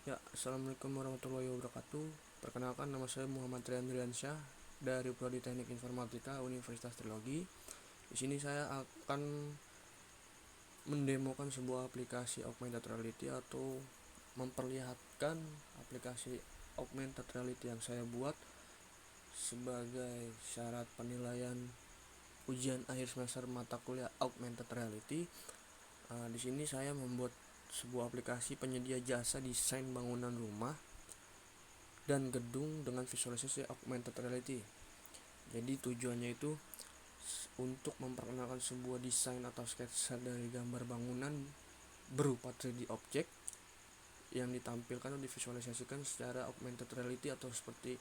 Ya, assalamualaikum warahmatullahi wabarakatuh. Perkenalkan, nama saya Muhammad Rian Riansyah dari Prodi Teknik Informatika Universitas Trilogi. Di sini saya akan mendemokan sebuah aplikasi augmented reality atau memperlihatkan aplikasi augmented reality yang saya buat sebagai syarat penilaian ujian akhir semester mata kuliah augmented reality. Di sini saya membuat sebuah aplikasi penyedia jasa desain bangunan rumah dan gedung dengan visualisasi augmented reality. Jadi tujuannya itu untuk memperkenalkan sebuah desain atau sketsa dari gambar bangunan berupa 3D object yang ditampilkan atau divisualisasikan secara augmented reality, atau seperti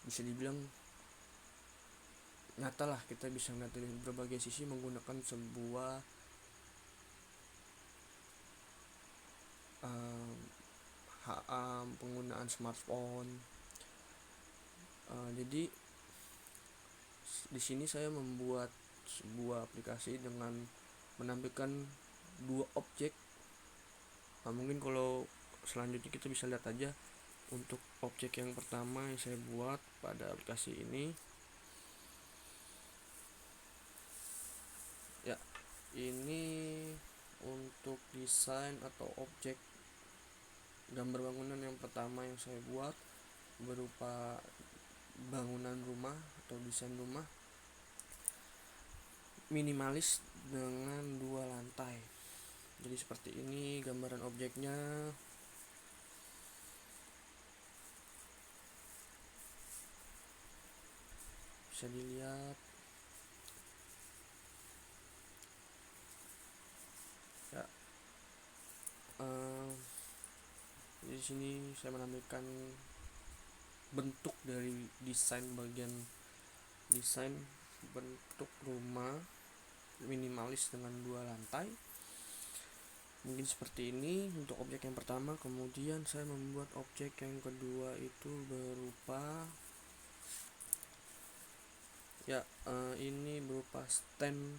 bisa dibilang nyata lah, kita bisa melihat dari berbagai sisi menggunakan sebuah penggunaan smartphone. Jadi di sini saya membuat sebuah aplikasi dengan menampilkan dua objek. Mungkin kalau selanjutnya kita bisa lihat aja untuk objek yang pertama yang saya buat pada aplikasi ini. Ya, ini untuk desain atau objek gambar bangunan yang pertama yang saya buat berupa bangunan rumah atau desain rumah minimalis dengan 2 lantai. Jadi seperti ini gambaran objeknya. Bisa dilihat. Ya. Di sini saya menampilkan bentuk dari desain bentuk rumah minimalis dengan 2 lantai. Mungkin seperti ini untuk objek yang pertama. Kemudian saya membuat objek yang kedua itu berupa ini berupa stand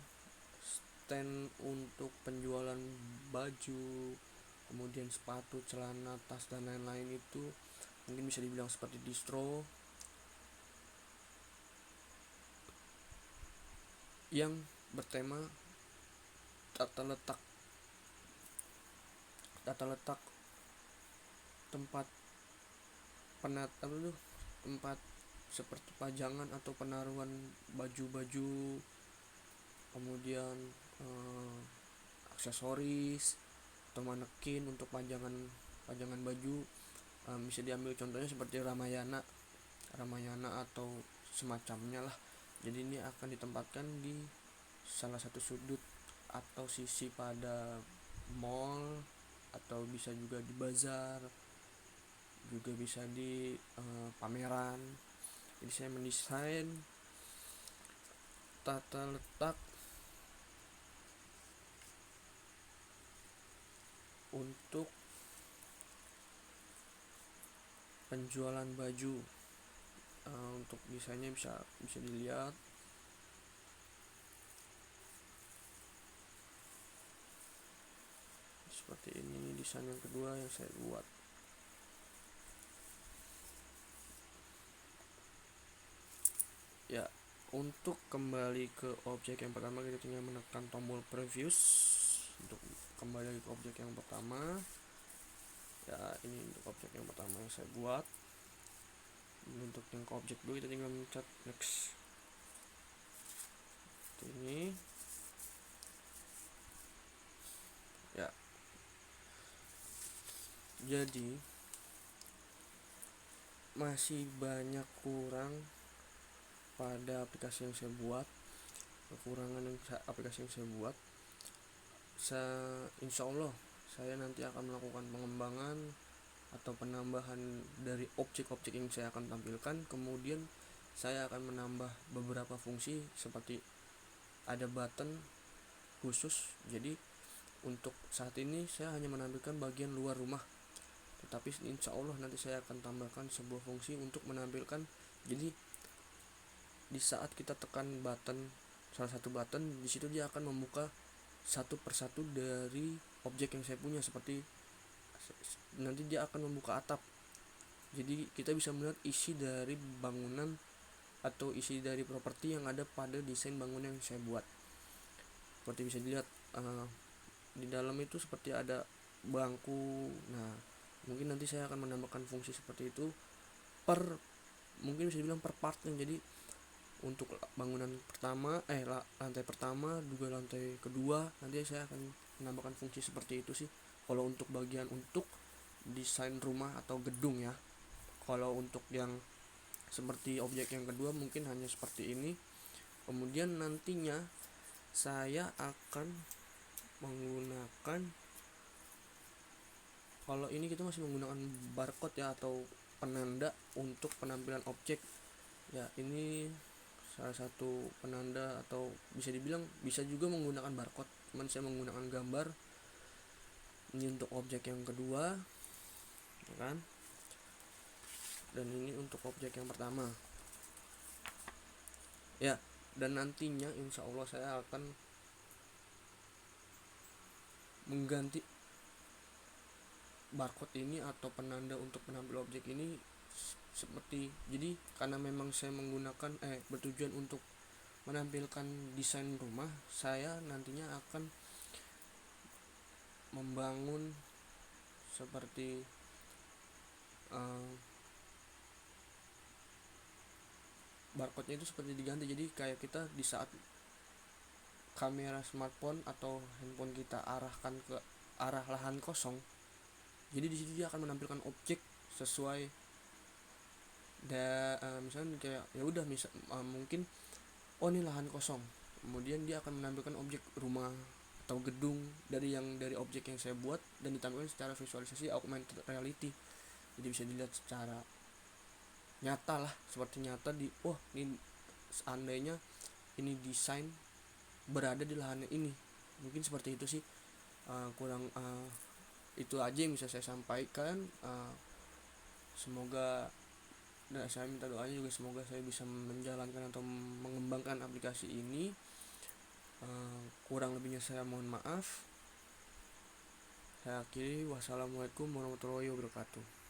untuk penjualan baju, kemudian sepatu, celana, tas dan lain-lain. Itu mungkin bisa dibilang seperti distro yang bertema tata letak tempat tempat seperti pajangan atau penaruhan baju-baju, kemudian aksesoris atau manekin untuk pajangan baju. Bisa diambil contohnya seperti Ramayana atau semacamnya lah. Jadi ini akan ditempatkan di salah satu sudut atau sisi pada mall, atau bisa juga di bazar, juga bisa di pameran. Jadi saya mendesain tata letak untuk penjualan baju. Untuk desainnya bisa dilihat seperti ini desain yang kedua yang saya buat. Ya, untuk kembali ke objek yang pertama, kita tinggal menekan tombol previous untuk kembali ke objek yang pertama. Ya, ini untuk objek yang pertama yang saya buat. Untuk yang ke objek 2 kita tinggal mencet next. Ini ya, jadi masih banyak kurang pada aplikasi yang saya buat. Kekurangan aplikasi yang saya buat, insya Allah saya nanti akan melakukan pengembangan atau penambahan dari objek-objek yang saya akan tampilkan. Kemudian saya akan menambah beberapa fungsi seperti ada button khusus. Jadi untuk saat ini saya hanya menampilkan bagian luar rumah, tetapi insya Allah nanti saya akan tambahkan sebuah fungsi untuk menampilkan. Jadi di saat kita tekan salah satu button, di situ dia akan membuka satu persatu dari objek yang saya punya, seperti nanti dia akan membuka atap, jadi kita bisa melihat isi dari bangunan atau isi dari properti yang ada pada desain bangunan yang saya buat. Seperti bisa dilihat di dalam itu seperti ada bangku. Nah, mungkin nanti saya akan menambahkan fungsi seperti itu mungkin bisa dibilang per partnya. Jadi untuk bangunan pertama, lantai pertama, juga lantai kedua, nanti saya akan menambahkan fungsi seperti itu sih. Kalau untuk bagian untuk desain rumah atau gedung ya. Kalau untuk yang seperti objek yang kedua mungkin hanya seperti ini. Kemudian nantinya saya akan menggunakan, kalau ini kita masih menggunakan barcode ya, atau penanda untuk penampilan objek ya. Ini salah satu penanda, atau bisa dibilang bisa juga menggunakan barcode, cuman saya menggunakan gambar. Ini untuk objek yang kedua ya kan, dan ini untuk objek yang pertama ya. Dan nantinya insya Allah saya akan mengganti barcode ini atau penanda untuk penampil objek ini seperti, jadi karena memang saya menggunakan bertujuan untuk menampilkan desain rumah, saya nantinya akan membangun seperti barcode-nya itu seperti diganti. Jadi kayak kita di saat kamera smartphone atau handphone kita arahkan ke arah lahan kosong, jadi di situ dia akan menampilkan objek sesuai misalnya kayak ya udah mungkin ini lahan kosong, kemudian dia akan menampilkan objek rumah atau gedung dari objek yang saya buat, dan ditampilkan secara visualisasi augmented reality. Jadi bisa dilihat secara nyata lah, seperti nyata ini seandainya ini desain berada di lahan ini. Mungkin seperti itu sih. Itu aja yang bisa saya sampaikan. Semoga, dan saya minta doanya juga, semoga saya bisa menjalankan atau mengembangkan aplikasi ini. Kurang lebihnya saya mohon maaf. Saya akhiri, wassalamualaikum warahmatullahi wabarakatuh.